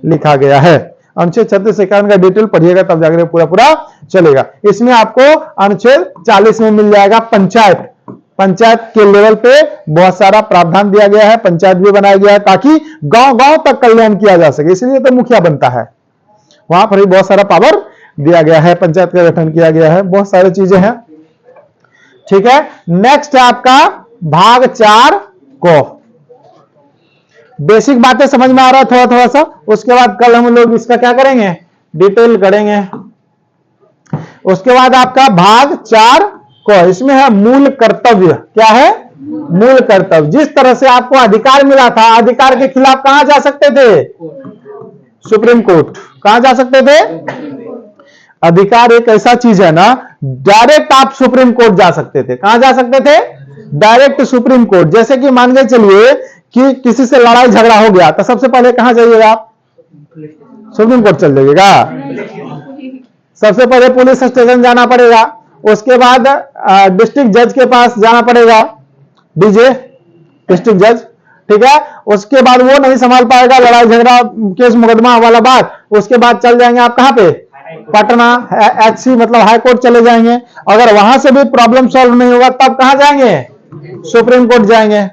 लिखा गया है। अनुच्छेद 36 से 51 का डिटेल पढ़िएगा तब जाकर पूरा पूरा चलेगा। इसमें आपको अनुच्छेद 40 में मिल जाएगा पंचायत। पंचायत के लेवल पे बहुत सारा प्रावधान दिया गया है, पंचायत भी बनाया गया है ताकि गांव-गांव तक कल्याण किया जा सके। इसलिए तो मुखिया बनता है, वहां पर भी बहुत सारा पावर दिया गया है, पंचायत का गठन किया गया है, बहुत सारी चीजें हैं। ठीक है, नेक्स्ट है आपका भाग 4 को। बेसिक बातें समझ में आ रहा है थोड़ा थोड़ा सा। उसके बाद कल हम लोग इसका क्या करेंगे? डिटेल करेंगे। उसके बाद आपका भाग 4 को, इसमें है मूल कर्तव्य। क्या है? मूल कर्तव्य। जिस तरह से आपको अधिकार मिला था, अधिकार के खिलाफ कहां जा सकते थे? Supreme court. कहां जा सकते थे? अधिकार एक ऐसा चीज है ना, डायरेक्ट आप सुप्रीम कोर्ट जा सकते थे। कहां जा सकते थे? Direct supreme court. जैसे कि मान के चलिए कि किसी से लड़ाई झगड़ा हो गया तो सबसे पहले कहां जाइएगा आप? सुप्रीम कोर्ट चल जाइएगा। सबसे पहले पुलिस स्टेशन जाना पड़ेगा, उसके बाद डिस्ट्रिक्ट जज के पास जाना पड़ेगा, डीजे, डिस्ट्रिक्ट जज, ठीक है। उसके बाद वो नहीं संभाल पाएगा लड़ाई झगड़ा केस मुकदमा वाला बात, उसके बाद चल जाएंगे आप कहां पे, पटना HC मतलब हाई कोर्ट चले जाएंगे। अगर वहां से भी प्रॉब्लम सॉल्व नहीं होगा तब कहां जाएंगे, सुप्रीम कोर्ट जाएंगे।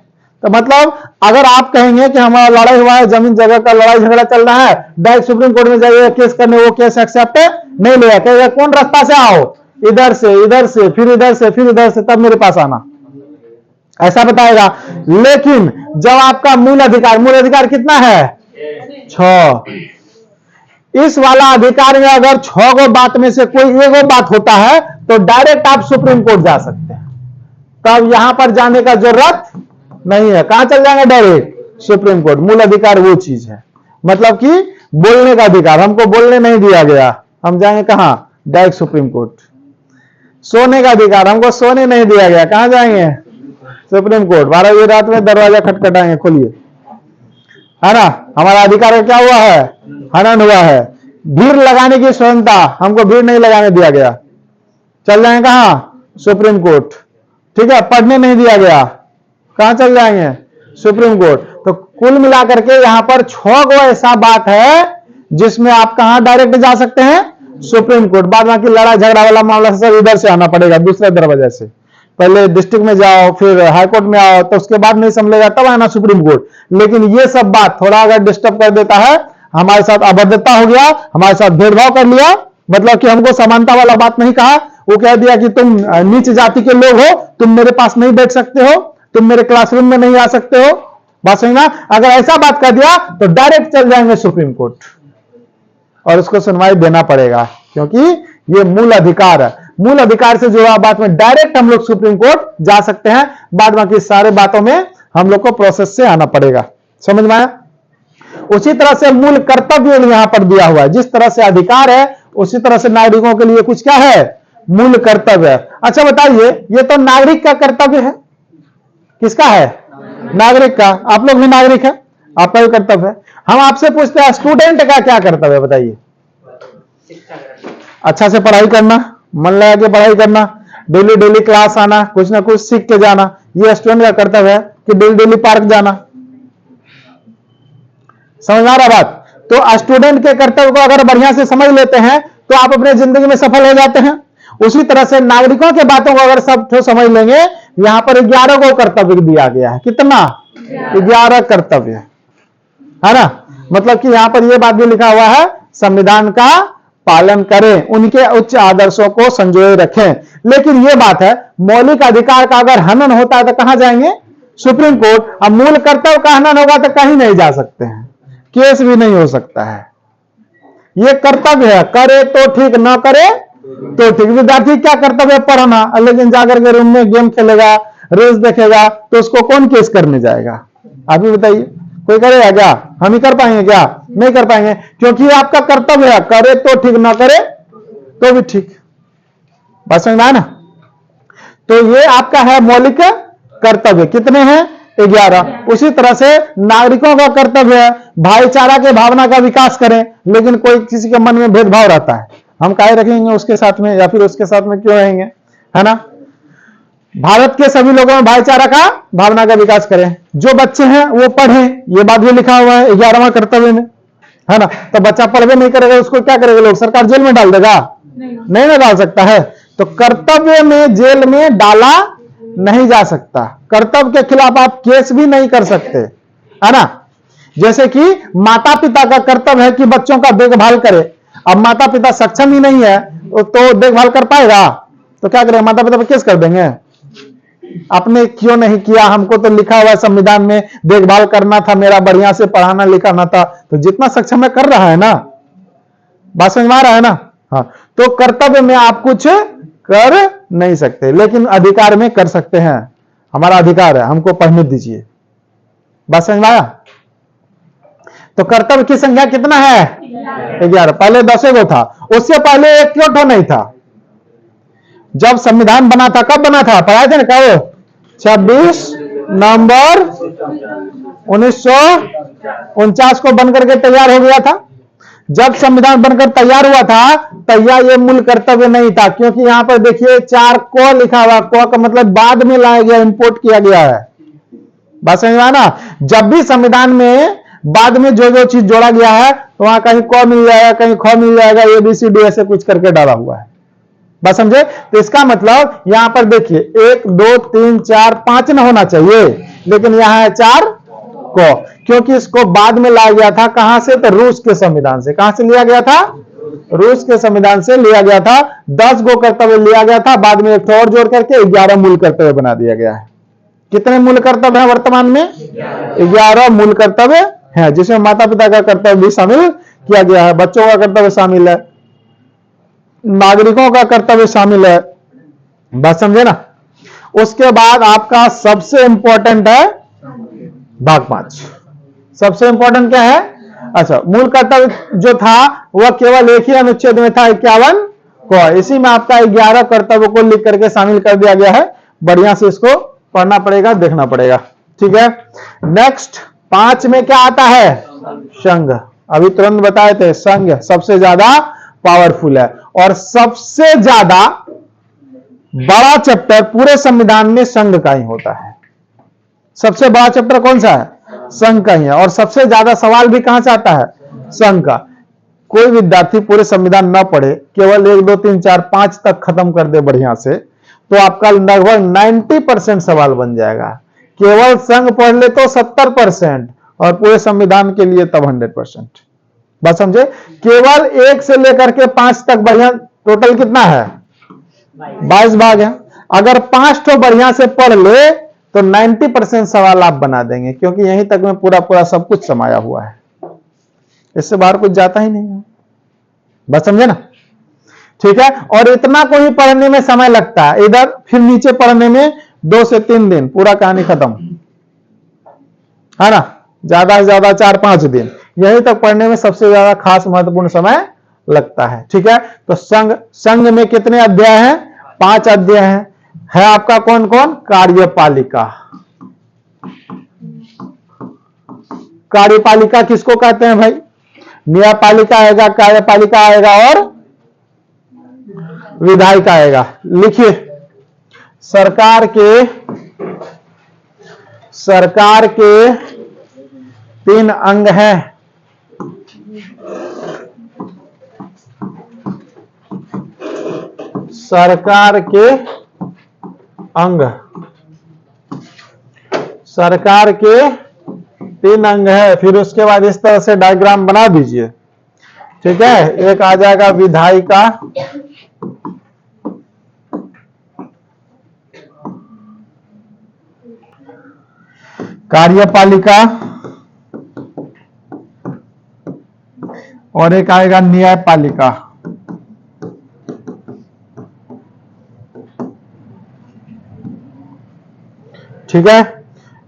तो मतलब अगर आप कहेंगे कि हमारा लड़ाई हुआ है, जमीन जगह का लड़ाई झगड़ा चल रहा है, डायरेक्ट सुप्रीम कोर्ट में जाइए केस करने, वो केस एक्सेप्ट नहीं लेगा, कहेगा कौन रास्ता से आओ, इधर से इधर से फिर इधर से फिर इधर से, तब मेरे पास आना, ऐसा बताएगा। लेकिन जब आपका मूल अधिकार कितना है, 6, इस वाला अधिकार में अगर 6 गो बात में से कोई एक बात होता है तो डायरेक्ट आप सुप्रीम कोर्ट जा सकते हैं, तब यहां पर जाने का जरूरत नहीं है। कहां चल जाएंगे, डायरेक्ट सुप्रीम कोर्ट। मूल अधिकार वो चीज है, मतलब कि बोलने का अधिकार, हमको बोलने नहीं दिया गया, हम जाएंगे कहां, डायरेक्ट सुप्रीम कोर्ट। सोने का अधिकार, हमको सोने नहीं दिया गया, कहां जाएंगे, सुप्रीम कोर्ट। 12 बजे रात में दरवाजा खटखटाएंगे, खोलिए, है ना, हमारा अधिकार क्या हुआ है, हनन हुआ है। भीड़ लगाने की स्वतंत्रता, हमको भीड़ नहीं लगाने दिया गया, चल जाएंगे कहां, सुप्रीम कोर्ट, ठीक है। पढ़ने नहीं दिया गया, कहां चल जाएंगे, सुप्रीम कोर्ट। तो कुल मिलाकर के यहां पर 6 गो ऐसा बात है जिसमें आप कहां डायरेक्ट जा सकते हैं, सुप्रीम कोर्ट। बाद बाकी लड़ाई झगड़ा वाला मामला सब इधर से आना पड़ेगा, दूसरे दरवाजे से, पहले डिस्ट्रिक्ट में जाओ फिर हाई कोर्ट में आओ, तो उसके बाद नहीं समझेगा तब आना सुप्रीम कोर्ट। लेकिन ये सब बात थोड़ा अगर डिस्टर्ब कर देता है, हमारे साथ अभद्रता हो गया, हमारे साथ भेदभाव कर लिया, मतलब कि हमको समानता वाला बात नहीं कहा, वो कह दिया कि तुम नीच जाति के लोग हो, तुम मेरे पास नहीं बैठ सकते हो, तुम मेरे क्लासरूम में नहीं आ सकते हो, बात समझना। अगर ऐसा बात कर दिया तो डायरेक्ट चल जाएंगे सुप्रीम कोर्ट और उसको सुनवाई देना पड़ेगा, क्योंकि ये मूल अधिकार है। मूल अधिकार से जुड़ा बात में डायरेक्ट हम लोग सुप्रीम कोर्ट जा सकते हैं, बाद बाकी सारे बातों में हम लोग को प्रोसेस से आना पड़ेगा, समझ में आया। उसी तरह से मूल कर्तव्य यहां पर दिया हुआ है, जिस तरह से अधिकार है उसी तरह से नागरिकों के लिए कुछ क्या है, मूल कर्तव्य है। अच्छा बताइए, ये तो नागरिक का कर्तव्य है, किसका है, नागरिक का। आप लोग भी नागरिक है, आपका भी कर्तव्य है। हम आपसे पूछते हैं स्टूडेंट का क्या कर्तव्य है, बताइए। अच्छा से पढ़ाई करना, मन लगा के पढ़ाई करना, डेली डेली क्लास आना, कुछ ना कुछ सीख के जाना, ये स्टूडेंट का कर्तव्य है कि डेली डेली पार्क जाना। समझ आ रहा बात। तो स्टूडेंट के कर्तव्य को अगर बढ़िया से समझ लेते हैं तो आप अपने जिंदगी में सफल हो जाते हैं। उसी तरह से नागरिकों के बातों को अगर सब तो समझ लेंगे, यहां पर 11 को कर्तव्य दिया गया है, कितना, 11 कर्तव्य है ना। मतलब कि यहां पर यह बात भी लिखा हुआ है, संविधान का पालन करें, उनके उच्च आदर्शों को संजोए रखें। लेकिन यह बात है, मौलिक अधिकार का अगर हनन होता है तो कहां जाएंगे, सुप्रीम कोर्ट। अब मूल कर्तव्य का हनन होगा तो कहीं नहीं जा सकते हैं, केस भी नहीं हो सकता है। यह कर्तव्य है, करे तो ठीक, ना करे तो ठीक। विद्यार्थी क्या कर्तव्य है, पढ़ना, लेकिन जाकर के रूम में गेम खेलेगा, रील्स देखेगा, तो उसको कौन केस करने जाएगा, आप ही बताइए। कोई करेगा क्या, हम ही कर पाएंगे क्या, नहीं कर पाएंगे, क्योंकि आपका कर्तव्य है, करे तो ठीक, ना करे तो भी ठीक। बात समझ में आया ना। तो ये आपका है मौलिक कर्तव्य, कितने हैं, 11। उसी तरह से नागरिकों का कर्तव्य है भाईचारा के भावना का विकास करें, लेकिन कोई किसी के मन में भेदभाव रहता है, हम काहे रखेंगे उसके साथ में, या फिर उसके साथ में क्यों रहेंगे, है ना। भारत के सभी लोगों में भाईचारा का भावना का विकास करें, जो बच्चे हैं वो पढ़ें, ये बात भी लिखा हुआ है 11वां कर्तव्य में, है ना। तो बच्चा पढ़वे नहीं करेगा, उसको क्या करेगा लोग, सरकार जेल में डाल देगा, नहीं ना डाल सकता है। तो कर्तव्य में जेल में डाला नहीं जा सकता, कर्तव्य के खिलाफ आप केस भी नहीं कर सकते, है ना। जैसे कि माता पिता का कर्तव्य है कि बच्चों का देखभाल करे, अब माता पिता सक्षम ही नहीं है तो देखभाल कर पाएगा, तो क्या करेंगे, माता पिता पर केस कर देंगे, आपने क्यों नहीं किया, हमको तो लिखा हुआ है संविधान में देखभाल करना था मेरा, बढ़िया से पढ़ाना लिखाना था, तो जितना सक्षम है कर रहा है ना, बात समझ में आ रहा है ना। हाँ, तो कर्तव्य में आप कुछ कर नहीं सकते, लेकिन अधिकार में कर सकते हैं, हमारा अधिकार है, हमको पढ़ने दीजिए, बात समझ में आया। तो कर्तव्य की संख्या कितना है, 11। पहले 10 गो था, उससे पहले एक क्यों नहीं था, जब संविधान बना था, कब बना था, पढ़ाए थे ना, कब, 26 नवंबर 1949 को बनकर के तैयार हो गया था। जब संविधान बनकर तैयार हुआ था, तैयार ये मूल कर्तव्य नहीं था, क्योंकि यहां पर देखिए 4 को लिखा हुआ, को का मतलब बाद में लाया गया, इंपोर्ट किया गया है, बात समझ में आना। जब भी संविधान में बाद में जो जो चीज जोड़ा गया है तो वहां कहीं क मिल जाएगा, कहीं ख मिल जाएगा, ABCD ऐसे कुछ करके डाला हुआ है। बात समझे? तो इसका मतलब यहां पर देखिए 1 2 3 4 5 न होना चाहिए, लेकिन यहां है 4 को, क्योंकि इसको बाद में लाया गया था कहां से? तो रूस के संविधान से। कहां से लिया गया था? रूस के संविधान से लिया गया था। 10 गो कर्तव्य लिया गया था, बाद में एक और जोड़ करके 11 मूल कर्तव्य बना दिया गया है। कितने मूल कर्तव्य है वर्तमान में? 11 मूल कर्तव्य है, जिसमें माता पिता का कर्तव्य भी शामिल किया गया है, बच्चों का कर्तव्य शामिल है, नागरिकों का कर्तव्य शामिल है। बात समझे ना? उसके बाद आपका सबसे इंपॉर्टेंट है भाग 5। सबसे इंपॉर्टेंट क्या है? अच्छा, मूल कर्तव्य जो था वह केवल एक ही अनुच्छेद में था, 51 को। इसी में आपका 11 कर्तव्य को लिख करके शामिल कर दिया गया है। बढ़िया से इसको पढ़ना पड़ेगा, देखना पड़ेगा, ठीक है। नेक्स्ट 5 में क्या आता है? संघ। अभी तुरंत बताए थे, संघ सबसे ज्यादा पावरफुल है और सबसे ज्यादा बड़ा चैप्टर पूरे संविधान में संघ का ही होता है। सबसे बड़ा चैप्टर कौन सा है? संघ का ही है। और सबसे ज्यादा सवाल भी कहां से आता है? संघ का। कोई विद्यार्थी पूरे संविधान ना पढ़े, केवल 1 2 3 4 5 तक खत्म कर दे बढ़िया से, तो आपका लगभग 90% सवाल बन जाएगा। केवल संघ पढ़ ले तो 70% और पूरे संविधान के लिए तब 100%। बात समझे? केवल 1 से लेकर के 5 तक बढ़िया, टोटल कितना है? 22 भाग है। अगर 5 तो बढ़िया से पढ़ ले तो 90% सवाल आप बना देंगे, क्योंकि यहीं तक में पूरा पूरा सब कुछ समाया हुआ है, इससे बाहर कुछ जाता ही नहीं है। बस समझे ना? ठीक है। और इतना को ही पढ़ने में समय लगता है, इधर फिर नीचे पढ़ने में 2 से 3 दिन पूरा कहानी खत्म है ना, ज्यादा से ज्यादा 4-5 दिन यहीं तक पढ़ने में सबसे ज्यादा खास महत्वपूर्ण समय लगता है। ठीक है। तो संघ में कितने अध्याय हैं? 5 अध्याय हैं। है आपका कौन कौन? कार्यपालिका। कार्यपालिका किसको कहते हैं भाई? न्यायपालिका आएगा, कार्यपालिका आएगा और विधायिका आएगा। लिखिए, सरकार के 3 अंग हैं। सरकार के अंग, सरकार के 3 अंग है। फिर उसके बाद इस तरह से डायग्राम बना दीजिए। ठीक है। एक आ जाएगा विधायिका, कार्यपालिका और एक आएगा न्यायपालिका। ठीक है।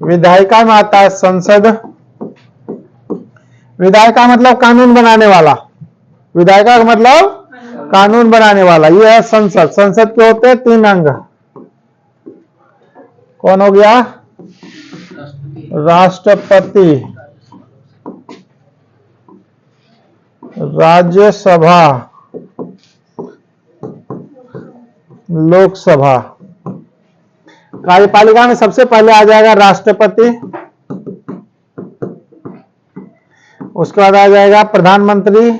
विधायिका में आता है संसद। विधायिका मतलब कानून बनाने वाला, विधायिका का मतलब कानून बनाने वाला। ये है संसद। संसद के होते हैं 3 अंग। कौन हो गया? राष्ट्रपति, राज्यसभा, लोकसभा। कार्यपालिका में सबसे पहले आ जाएगा राष्ट्रपति, उसके बाद आ जाएगा प्रधानमंत्री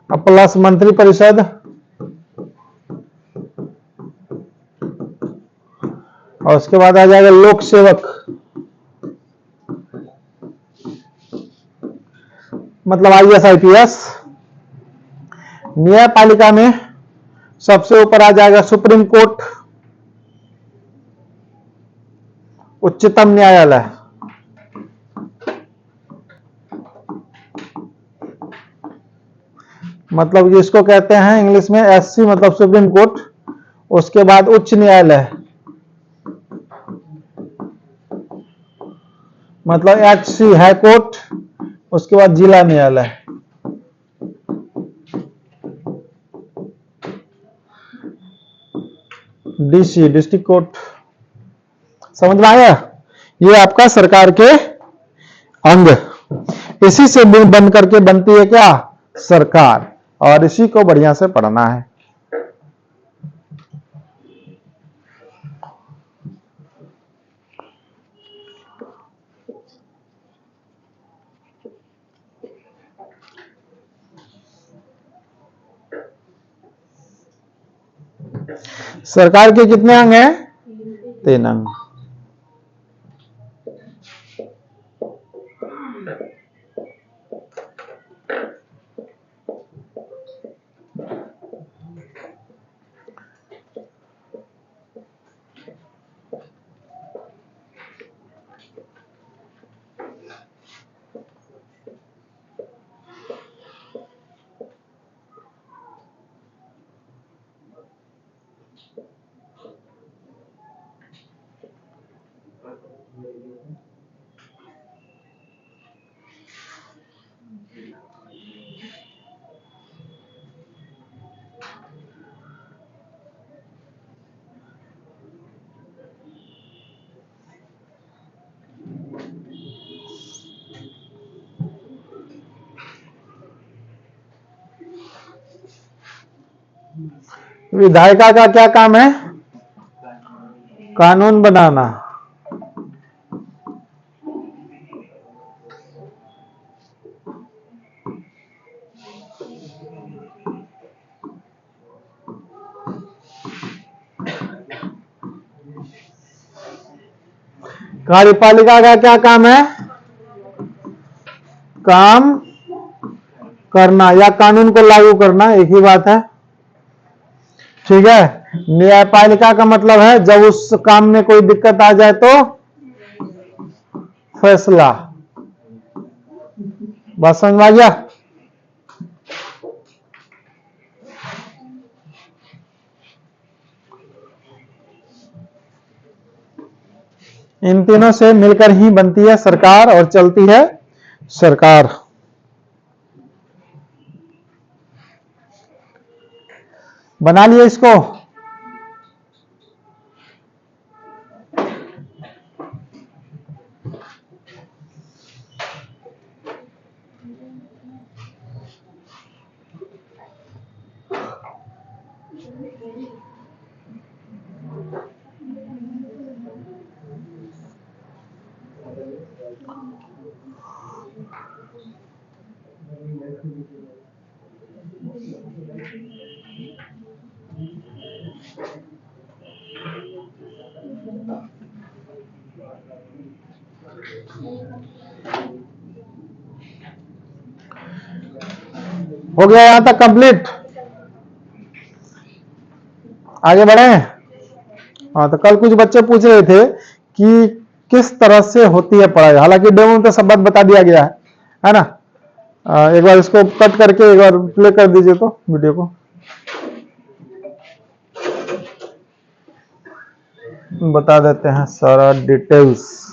प्लस मंत्रिपरिषद, और उसके बाद आ जाएगा लोक सेवक, मतलब IAS IPS। न्यायपालिका में सबसे ऊपर आ जाएगा सुप्रीम कोर्ट, उच्चतम न्यायालय। मतलब इसको कहते हैं इंग्लिश में SC, मतलब सुप्रीम कोर्ट। उसके बाद उच्च न्यायालय, मतलब HC हाई कोर्ट। उसके बाद जिला न्यायालय। DC district court. समझ में आया? ये आपका सरकार के अंग। इसी से बन करके बनती है क्या? सरकार। और इसी को बढ़िया से पढ़ना है। सरकार के कितने अंग हैं? 3 अंग। विधायिका का क्या काम है? कानून बनाना। कार्यपालिका का क्या काम है? काम करना या कानून को लागू करना, एक ही बात है। ठीक है। न्यायपालिका का मतलब है जब उस काम में कोई दिक्कत आ जाए तो फैसला। बात समझ में आ गया? इन तीनों से मिलकर ही बनती है सरकार और चलती है सरकार। बना लिए इसको? हो गया यहां तक कंप्लीट? आगे बढ़े? हाँ, तो कल कुछ बच्चे पूछ रहे थे कि किस तरह से होती है पढ़ाई। हालांकि डेमो में तो सब बात बता दिया गया है ना। एक बार इसको कट करके एक बार प्ले कर दीजिए तो वीडियो को, बता देते हैं सारा डिटेल्स।